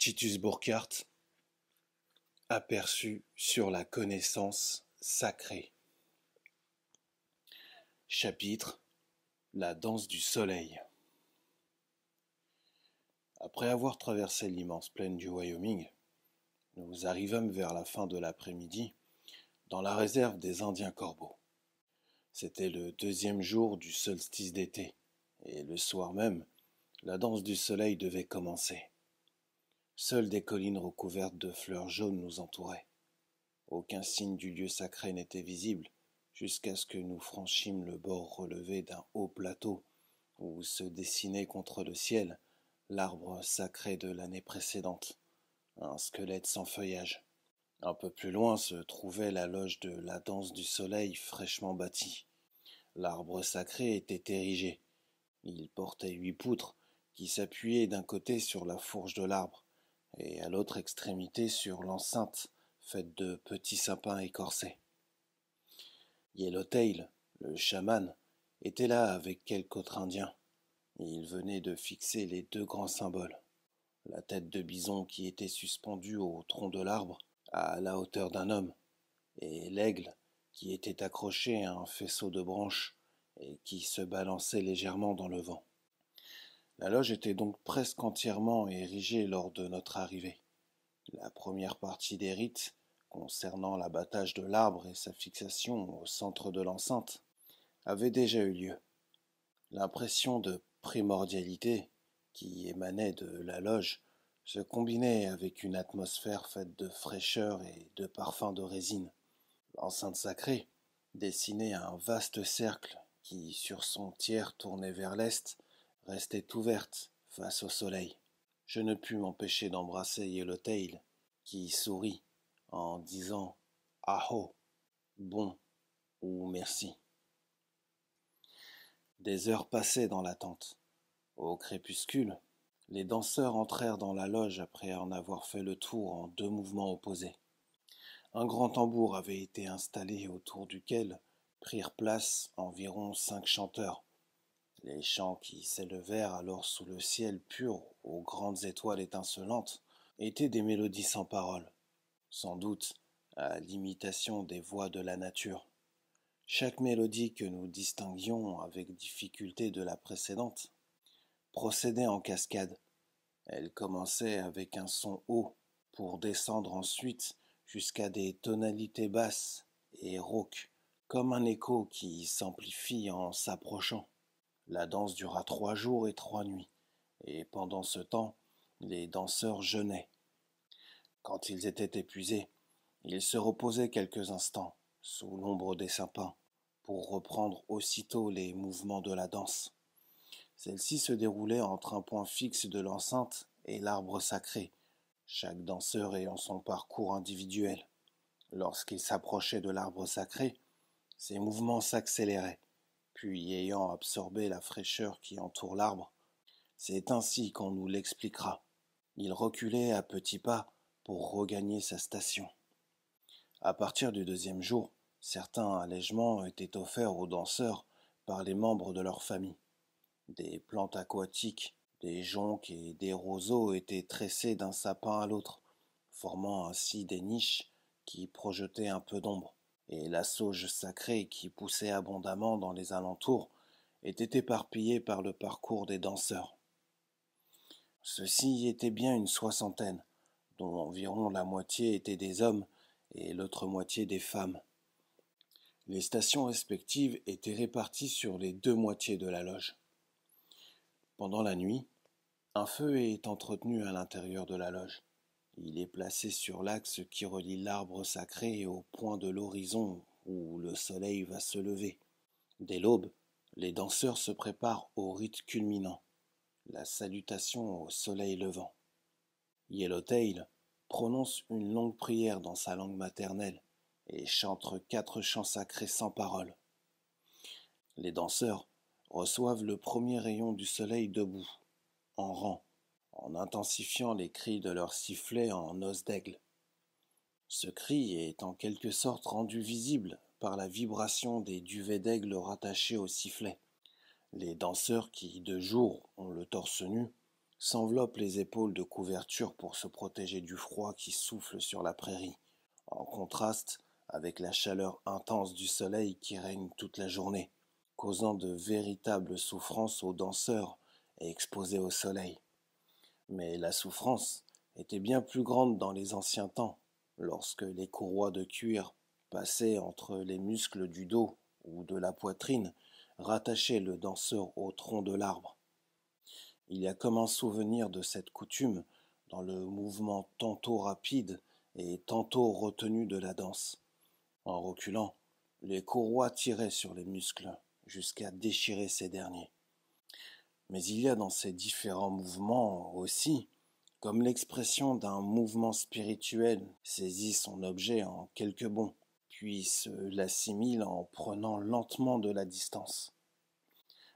Titus Burckhardt, aperçu sur la connaissance sacrée. Chapitre: La danse du soleil. Après avoir traversé l'immense plaine du Wyoming, nous arrivâmes vers la fin de l'après-midi dans la réserve des Indiens Corbeaux. C'était le deuxième jour du solstice d'été, et le soir même, la danse du soleil devait commencer. Seules des collines recouvertes de fleurs jaunes nous entouraient. Aucun signe du lieu sacré n'était visible, jusqu'à ce que nous franchîmes le bord relevé d'un haut plateau, où se dessinait contre le ciel l'arbre sacré de l'année précédente, un squelette sans feuillage. Un peu plus loin se trouvait la loge de la danse du soleil fraîchement bâtie. L'arbre sacré était érigé. Il portait 8 poutres qui s'appuyaient d'un côté sur la fourche de l'arbre et à l'autre extrémité sur l'enceinte faite de petits sapins écorcés. Yellowtail, le chaman, était là avec quelques autres Indiens. Il venait de fixer les 2 grands symboles. La tête de bison qui était suspendue au tronc de l'arbre à la hauteur d'un homme, et l'aigle qui était accroché à un faisceau de branches et qui se balançait légèrement dans le vent. La loge était donc presque entièrement érigée lors de notre arrivée. La première partie des rites, concernant l'abattage de l'arbre et sa fixation au centre de l'enceinte, avait déjà eu lieu. L'impression de primordialité qui émanait de la loge se combinait avec une atmosphère faite de fraîcheur et de parfums de résine. L'enceinte sacrée dessinait un vaste cercle qui, sur son tiers tourné vers l'est, restait ouverte face au soleil. Je ne pus m'empêcher d'embrasser Yellowtail, qui sourit en disant « Aho, bon ou merci ». Des heures passaient dans l'attente. Au crépuscule, les danseurs entrèrent dans la loge après en avoir fait le tour en 2 mouvements opposés. Un grand tambour avait été installé autour duquel prirent place environ 5 chanteurs. Les chants qui s'élevèrent alors sous le ciel pur aux grandes étoiles étincelantes étaient des mélodies sans paroles, sans doute à l'imitation des voix de la nature. Chaque mélodie que nous distinguions avec difficulté de la précédente procédait en cascade. Elle commençait avec un son haut pour descendre ensuite jusqu'à des tonalités basses et rauques, comme un écho qui s'amplifie en s'approchant. La danse dura 3 jours et 3 nuits, et pendant ce temps, les danseurs jeûnaient. Quand ils étaient épuisés, ils se reposaient quelques instants, sous l'ombre des sapins, pour reprendre aussitôt les mouvements de la danse. Celle-ci se déroulait entre un point fixe de l'enceinte et l'arbre sacré, chaque danseur ayant son parcours individuel. Lorsqu'il s'approchait de l'arbre sacré, ses mouvements s'accéléraient, puis ayant absorbé la fraîcheur qui entoure l'arbre, c'est ainsi qu'on nous l'expliquera. Il reculait à petits pas pour regagner sa station. À partir du 2e jour, certains allègements étaient offerts aux danseurs par les membres de leur famille. Des plantes aquatiques, des joncs et des roseaux étaient tressés d'un sapin à l'autre, formant ainsi des niches qui projetaient un peu d'ombre, et la sauge sacrée qui poussait abondamment dans les alentours était éparpillée par le parcours des danseurs. Ceux-ci étaient bien une 60aine, dont environ la moitié étaient des hommes et l'autre moitié des femmes. Les stations respectives étaient réparties sur les 2 moitiés de la loge. Pendant la nuit, un feu est entretenu à l'intérieur de la loge. Il est placé sur l'axe qui relie l'arbre sacré au point de l'horizon où le soleil va se lever. Dès l'aube, les danseurs se préparent au rite culminant, la salutation au soleil levant. Yellowtail prononce une longue prière dans sa langue maternelle et chante 4 chants sacrés sans paroles. Les danseurs reçoivent le premier rayon du soleil debout, en rang, en intensifiant les cris de leur sifflet en os d'aigle. Ce cri est en quelque sorte rendu visible par la vibration des duvets d'aigle rattachés au sifflet. Les danseurs qui, de jour, ont le torse nu, s'enveloppe les épaules de couvertures pour se protéger du froid qui souffle sur la prairie, en contraste avec la chaleur intense du soleil qui règne toute la journée, causant de véritables souffrances aux danseurs exposés au soleil. Mais la souffrance était bien plus grande dans les anciens temps, lorsque les courroies de cuir passaient entre les muscles du dos ou de la poitrine, rattachaient le danseur au tronc de l'arbre. Il y a comme un souvenir de cette coutume dans le mouvement tantôt rapide et tantôt retenu de la danse. En reculant, les courroies tiraient sur les muscles jusqu'à déchirer ces derniers. Mais il y a dans ces différents mouvements aussi comme l'expression d'un mouvement spirituel saisit son objet en quelques bonds, puis se l'assimile en prenant lentement de la distance.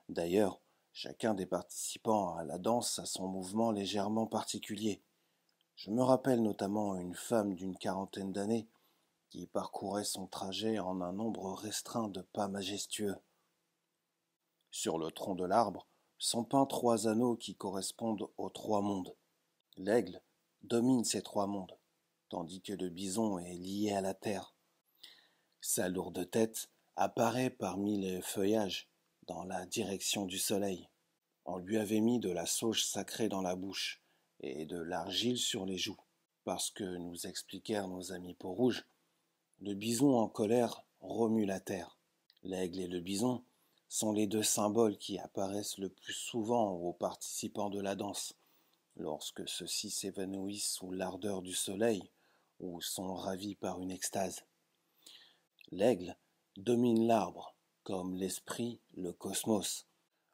D'ailleurs, chacun des participants à la danse a son mouvement légèrement particulier. Je me rappelle notamment une femme d'une quarantaine d'années qui parcourait son trajet en un nombre restreint de pas majestueux. Sur le tronc de l'arbre sont peints 3 anneaux qui correspondent aux 3 mondes. L'aigle domine ces 3 mondes, tandis que le bison est lié à la terre. Sa lourde tête apparaît parmi les feuillages, dans la direction du soleil. On lui avait mis de la sauge sacrée dans la bouche et de l'argile sur les joues, parce que, nous expliquèrent nos amis peaux-rouges, le bison en colère remue la terre. L'aigle et le bison sont les 2 symboles qui apparaissent le plus souvent aux participants de la danse, lorsque ceux-ci s'évanouissent sous l'ardeur du soleil ou sont ravis par une extase. L'aigle domine l'arbre, comme l'esprit, le cosmos.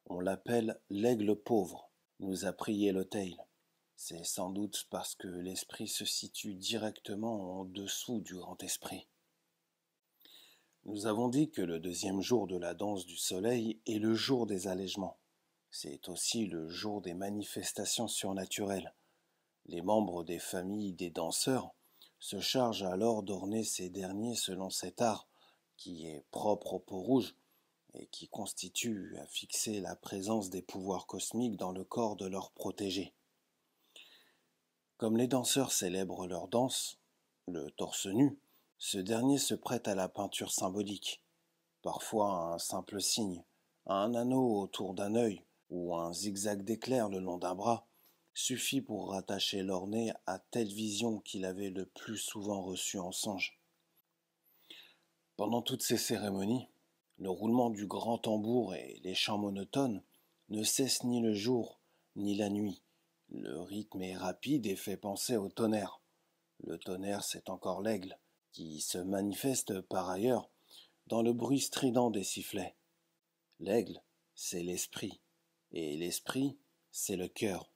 On l'appelle l'aigle pauvre, nous a pris Yellowtail. C'est sans doute parce que l'esprit se situe directement en dessous du grand esprit. Nous avons dit que le 2e jour de la danse du soleil est le jour des allègements. C'est aussi le jour des manifestations surnaturelles. Les membres des familles des danseurs se chargent alors d'orner ces derniers selon cet art qui est propre aux peaux-rouges et qui constitue à fixer la présence des pouvoirs cosmiques dans le corps de leurs protégés. Comme les danseurs célèbrent leur danse, le torse nu, ce dernier se prête à la peinture symbolique, parfois un simple signe, un anneau autour d'un œil ou un zigzag d'éclair le long d'un bras, suffit pour rattacher l'orné à telle vision qu'il avait le plus souvent reçue en songe. Pendant toutes ces cérémonies, le roulement du grand tambour et les chants monotones ne cessent ni le jour ni la nuit. Le rythme est rapide et fait penser au tonnerre. Le tonnerre, c'est encore l'aigle, qui se manifeste par ailleurs dans le bruit strident des sifflets. L'aigle, c'est l'esprit, et l'esprit, c'est le cœur.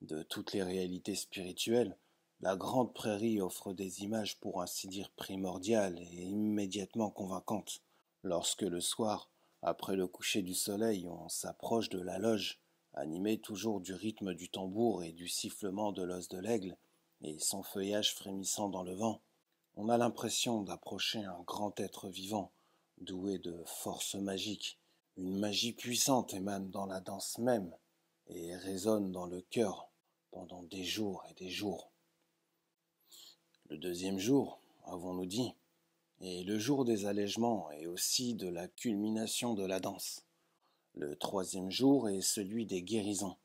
De toutes les réalités spirituelles, la grande prairie offre des images pour ainsi dire primordiales et immédiatement convaincantes. Lorsque le soir, après le coucher du soleil, on s'approche de la loge, animé toujours du rythme du tambour et du sifflement de l'os de l'aigle, et son feuillage frémissant dans le vent, on a l'impression d'approcher un grand être vivant, doué de force magique. Une magie puissante émane dans la danse même et résonne dans le cœur pendant des jours et des jours. Le 2e jour, avons-nous dit, est le jour des allègements et aussi de la culmination de la danse. Le 3e jour est celui des guérisons.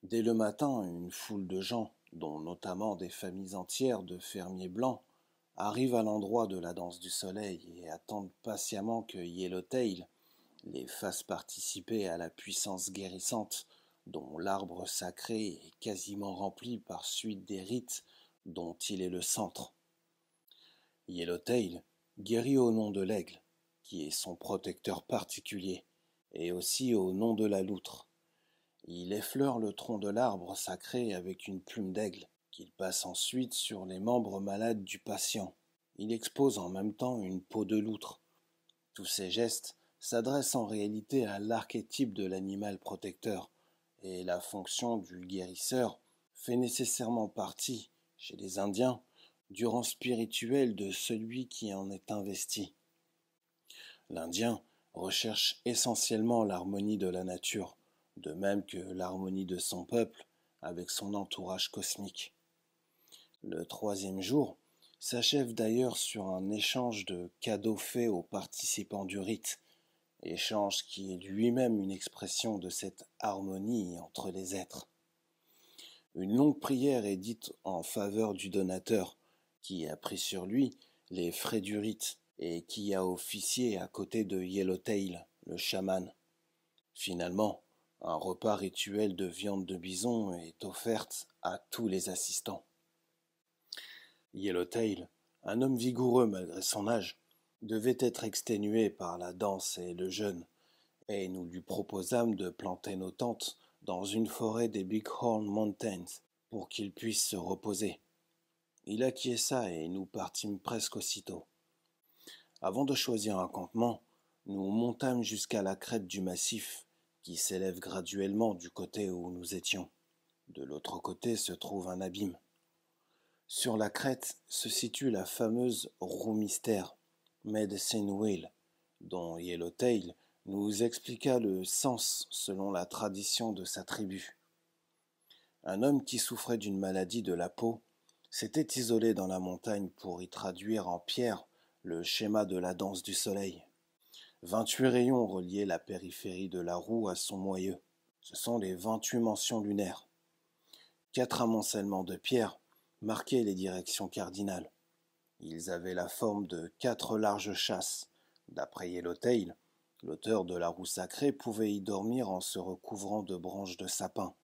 Dès le matin, une foule de gens, dont notamment des familles entières de fermiers blancs, arrivent à l'endroit de la danse du soleil et attendent patiemment que Yellowtail les fasse participer à la puissance guérissante dont l'arbre sacré est quasiment rempli par suite des rites dont il est le centre. Yellowtail guérit au nom de l'aigle, qui est son protecteur particulier, et aussi au nom de la loutre. Il effleure le tronc de l'arbre sacré avec une plume d'aigle, qu'il passe ensuite sur les membres malades du patient. Il expose en même temps une peau de loutre. Tous ces gestes s'adressent en réalité à l'archétype de l'animal protecteur, et la fonction du guérisseur fait nécessairement partie, chez les Indiens, du rang spirituel de celui qui en est investi. L'Indien recherche essentiellement l'harmonie de la nature, de même que l'harmonie de son peuple avec son entourage cosmique. Le troisième jour s'achève d'ailleurs sur un échange de cadeaux faits aux participants du rite, échange qui est lui-même une expression de cette harmonie entre les êtres. Une longue prière est dite en faveur du donateur, qui a pris sur lui les frais du rite et qui a officié à côté de Yellowtail, le chaman. Finalement, un repas rituel de viande de bison est offert à tous les assistants. Yellowtail, un homme vigoureux malgré son âge, devait être exténué par la danse et le jeûne, et nous lui proposâmes de planter nos tentes dans une forêt des Bighorn Mountains pour qu'il puisse se reposer. Il acquiesça et nous partîmes presque aussitôt. Avant de choisir un campement, nous montâmes jusqu'à la crête du massif qui s'élève graduellement du côté où nous étions. De l'autre côté se trouve un abîme. Sur la crête se situe la fameuse roue mystère, Medicine Wheel, dont Yellowtail nous expliqua le sens selon la tradition de sa tribu. Un homme qui souffrait d'une maladie de la peau s'était isolé dans la montagne pour y traduire en pierre le schéma de la danse du soleil. 28 rayons reliaient la périphérie de la roue à son moyeu. Ce sont les 28 mentions lunaires. 4 amoncellements de pierres marquaient les directions cardinales. Ils avaient la forme de 4 larges chasses. D'après Yellowtail, l'auteur de la roue sacrée pouvait y dormir en se recouvrant de branches de sapin.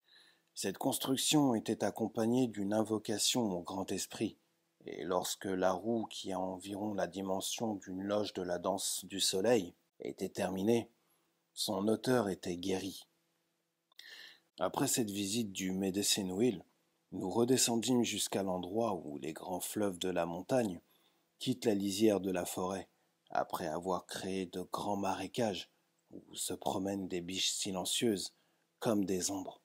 Cette construction était accompagnée d'une invocation au Grand Esprit, et lorsque la roue, qui a environ la dimension d'une loge de la danse du soleil, était terminée, son auteur était guéri. Après cette visite du Medicine Wheel, nous redescendîmes jusqu'à l'endroit où les grands fleuves de la montagne quittent la lisière de la forêt, après avoir créé de grands marécages où se promènent des biches silencieuses comme des ombres.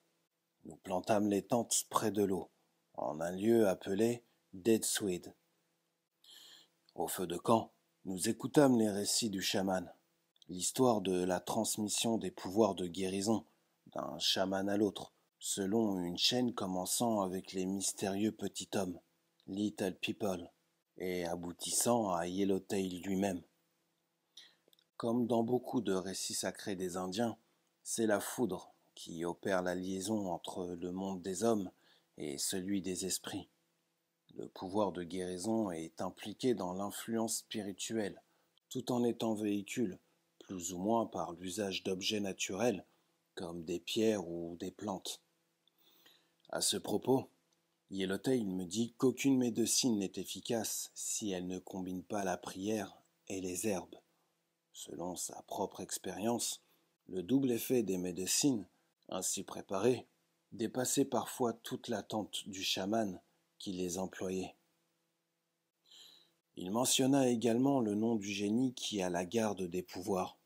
Nous plantâmes les tentes près de l'eau, en un lieu appelé Dead Swede. Au feu de camp, nous écoutâmes les récits du chaman, l'histoire de la transmission des pouvoirs de guérison d'un chaman à l'autre, selon une chaîne commençant avec les mystérieux petits hommes, Little People, et aboutissant à Yellowtail lui-même. Comme dans beaucoup de récits sacrés des Indiens, c'est la foudre qui opère la liaison entre le monde des hommes et celui des esprits. Le pouvoir de guérison est impliqué dans l'influence spirituelle, tout en étant véhicule, plus ou moins par l'usage d'objets naturels, comme des pierres ou des plantes. À ce propos, Yellowtail me dit qu'aucune médecine n'est efficace si elle ne combine pas la prière et les herbes. Selon sa propre expérience, le double effet des médecines, ainsi préparées, dépassait parfois toute l'attente du chaman qui les employait. Il mentionna également le nom du génie qui a la garde des pouvoirs.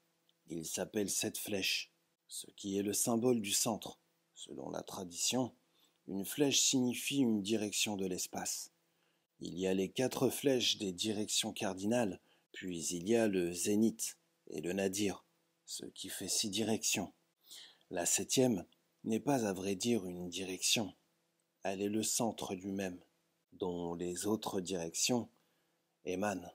Il s'appelle Sept Flèches, ce qui est le symbole du centre. Selon la tradition, une flèche signifie une direction de l'espace. Il y a les 4 flèches des directions cardinales, puis il y a le zénith et le nadir, ce qui fait 6 directions. La 7e n'est pas à vrai dire une direction, elle est le centre lui-même, dont les autres directions émanent.